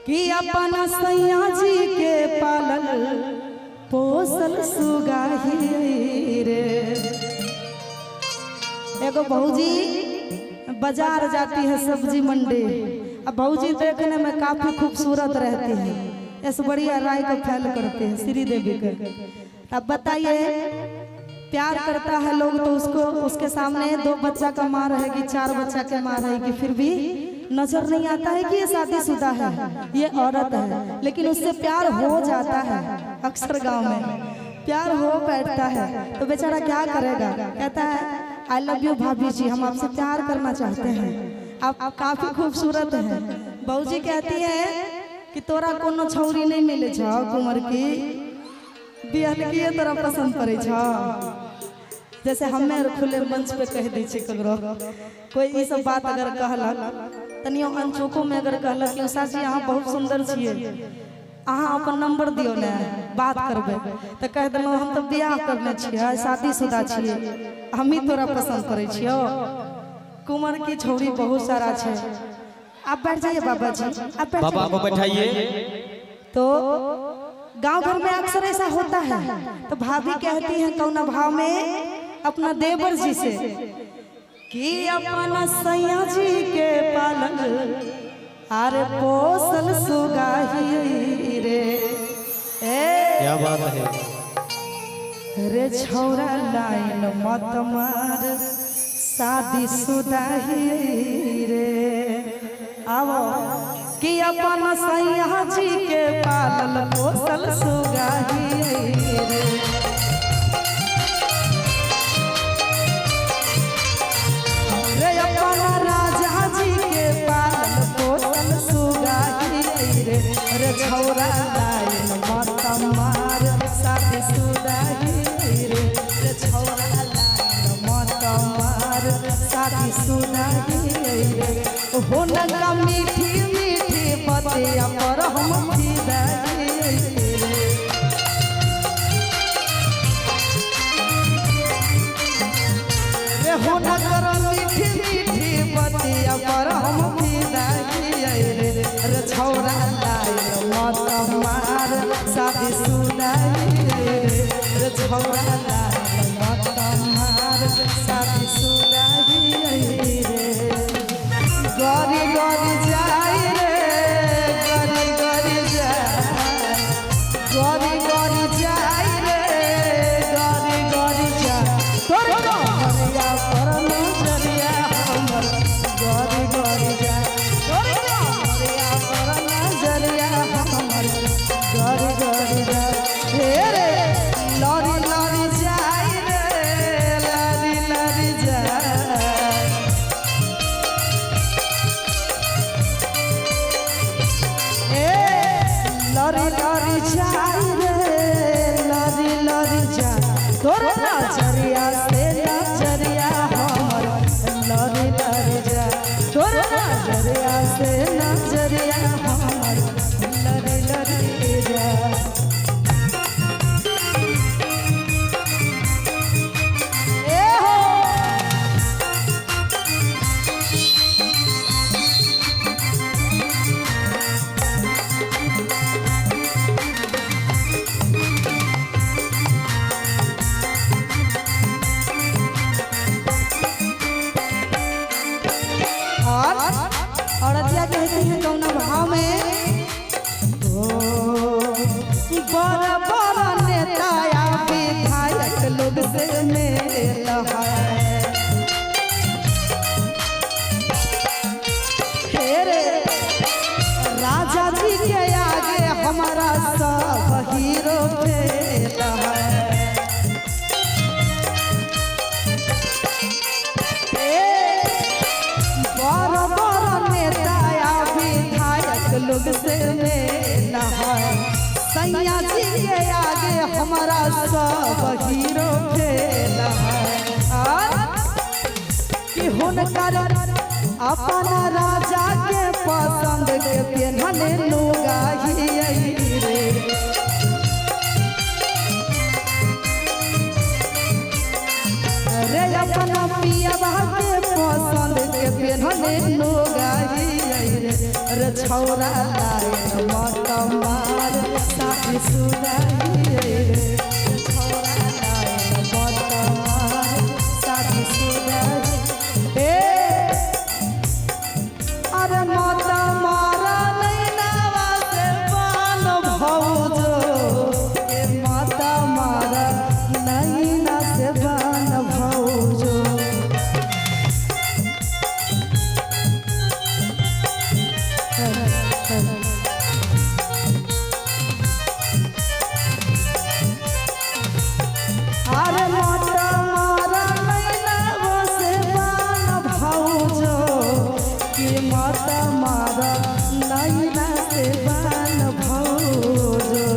कि अपन सैया जी के पालल पोसल सुगाही रे। एगो भौजी बाजार जाती है सब्जी मंडी। अब भौजी देखने में काफी खूबसूरत रहती है, ऐसे बढ़िया राय को फैल करते हैं श्रीदेवी के। अब बताइए प्यार करता है लोग तो उसको उसके सामने 2 बच्चा का माँ रहेगी, 4 बच्चा के माँ रहेगी, फिर भी नजर नहीं आता है कि ये शादीशुदा है, ये औरत है। लेकिन उससे प्यार हो जाता है, अक्सर गांव में प्यार हो बैठता है तो बेचारा क्या करेगा, कहता है आई लव यू भाभी जी, हम आपसे प्यार करना चाहते हैं, आप काफी खूबसूरत हैं। बहूजी कहती है कि तोरा कोनो छौरी नहीं मिले छौ कुंवर की, बिहलकी तोरा पसंद करे छौ। जैसे हमें खुले मंच पे कह दी ककरो कोई ये सब बात अगर कहलक तनियो अनचोको में अगर कहलक कि उषा जी अहाँ बहुत सुंदर छियै, अहाँ अपन नंबर दियो ने बात करबे, तो कह देलहुँ हम तो बियाह करने छियै, शादीशुदा छियै, हम ही तोरा पसंद करे छियो। कुंवर की छौरी बहुत सारा है। आप बैठ जाइए बाबा जी, आप बाबा को बैठाइए। तो गांव घर में अक्सर ऐसा होता है। तो भाभी कहती हैं कौना भाव में अपना देवर जी से कि अपना सैया जी के पालल आरे पोसल सुगाही रे। क्या बात है रे छौरा लाइन मत मार शादीशुदा ही रे। आवो कि अपन सैया जी के पालल पोसल सुगाही रे। रे अपन राजा जी के पालल पोसल सुगाही रे। रे छौरा लाइन मत मार शादीशुदा ही रे। रे छौरा लाइन मत मार शादीशुदा ही रे। हो नगा मीठी मीठी बतिया पर हम फिदा रे। हो नगर मीठी मीठी बतिया पर हम फिदा रे। रे छौरा लाइन मत मार शादीशुदा रे। रे छौरा लाइन मत मार शादीशुदा रे। गरी गरी जाए रे, गरी गरी जाए, गरी गरी जाए रे, गरी गरी जाए तोर कमरिया पर नजरिया हमर। गरी गरी जाए तोर कमरिया पर नजरिया हमर। गरी गरी जाए हे रे लरी लरी जाए रे, लरी लरी जाए। लरी लरी जाए रे, लरी लरी जाए तोर नजरिया से नजरिया हमर। लरी लरी जाए तोर नजरिया से नजरिया हमर। लरी लरी जाए औरतिया कहती है कौना भाव में बड़ा बड़ा नेता या विधायक लोग से मेल है। हेरे राजा जी के आगे हमारा सब हीरो फेल है। लोग से मेल है, सैया जी के आगे हमारा सब हीरो फेल है। कि हुनकर अपना राजा के पसंद के पेन्हले लुगाही रे। रे अपना पिया के पसंद के पेन्हले लुगाही रे। रे छौरा लाइन अरे मोटा मारा नैना वो से बान भौजो कि मोटा मारा नैना से बान भौजो।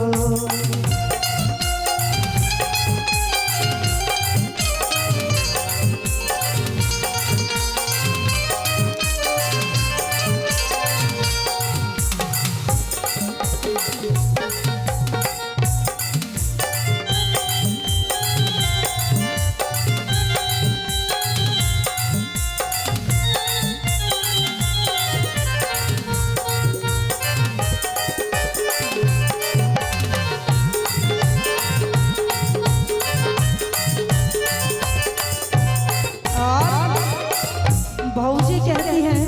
भौजी कहती हैं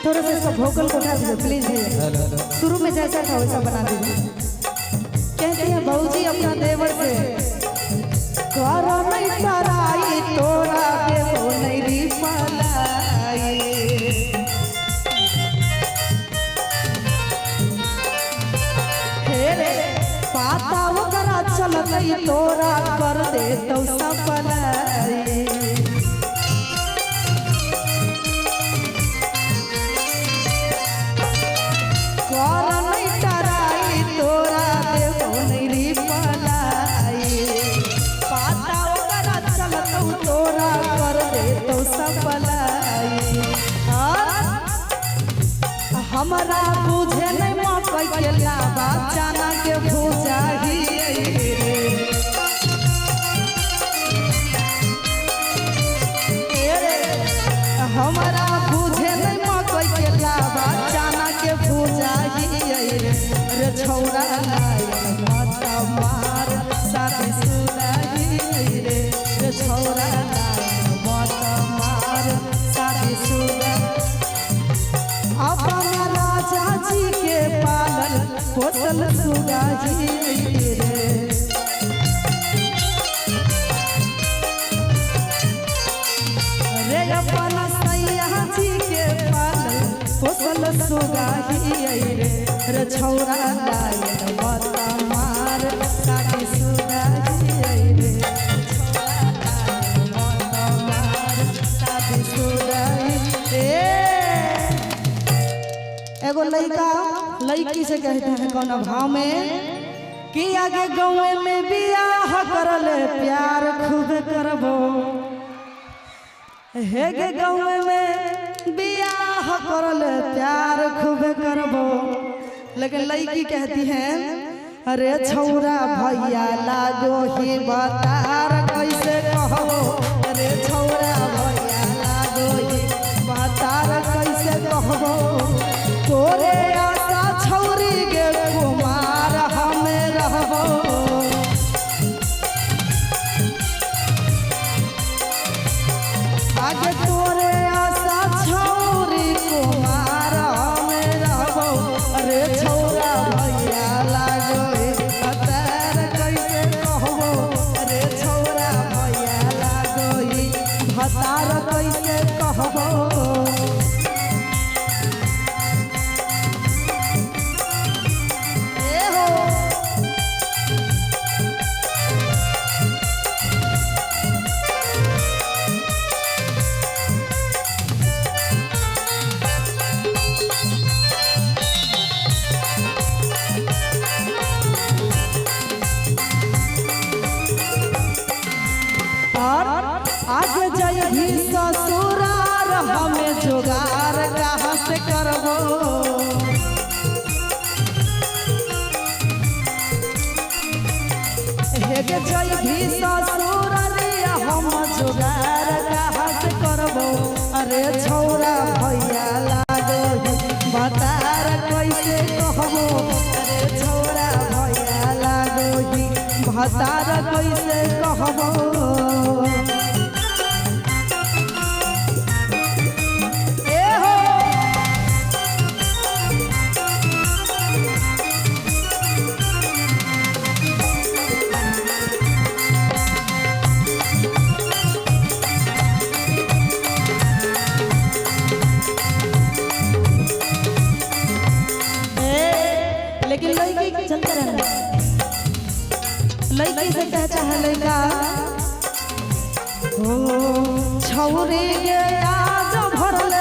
थोड़ा सा इसका भोकल को उठा दीजिए प्लीज भैया, शुरू में जैसा था वैसा बना दीजिए। कहती हैं भौजी अपना देवर से करो नहीं तराई तोरा देवो नहीं री पलाई। हे रे पाता वगरा चलत तोरा कर दे तो सपलाई। हमारा बुझे नहीं मकई के लावा चना के भूजा ही हमारा बुझे नहीं मकई के लावा चना के भूजा ही रे छौरा मत मार शादी सुना ही रे छौरा मत मार शादी सुना। अपना राजा जी के पालल पोसल सुगाजी रे रे अपना सैया जी के पालल पोसल सुगाजी रे छौरा लायल मत मार शादी सुगाजी रे छौरा लायल मत मार शादी सुगाजी। एगो लड़का लड़की से कहते हैं कौन भाव में कि आगे गाँव में बियाह करल प्यार खूब करबो। हे गे गाँव में बियाह करल प्यार खूब करबो। लेकिन लड़की कहती है अरे छौरा भैया लागो ही बतार कैसे कहबो। अरे छौरा भैया लागो ही बतार कैसे कहबो। तोरे आशा छौरी गे कुमार हमें रहबो। आगे तोरे आशा छौरी कुमार हमें रहबो। अरे छौरा भैया लागो भतार कैसे कहबो। अरे छौरा भैया लागो भतार कैसे कहबो। आगे जइभी ससुरार हमें जुगार कहाँ से करबो। हेगे जइभी ससुरारिया हम जुगार कहाँ से करबो। अरे छौरा भैया लागो बतार कैसे कहबो। अरे छौरा भैया लागो बतार कैसे कहबो। लेकिन लड़की चलते रहना, लड़की से कह चाहे लड़का हो छौरी गया जो भरल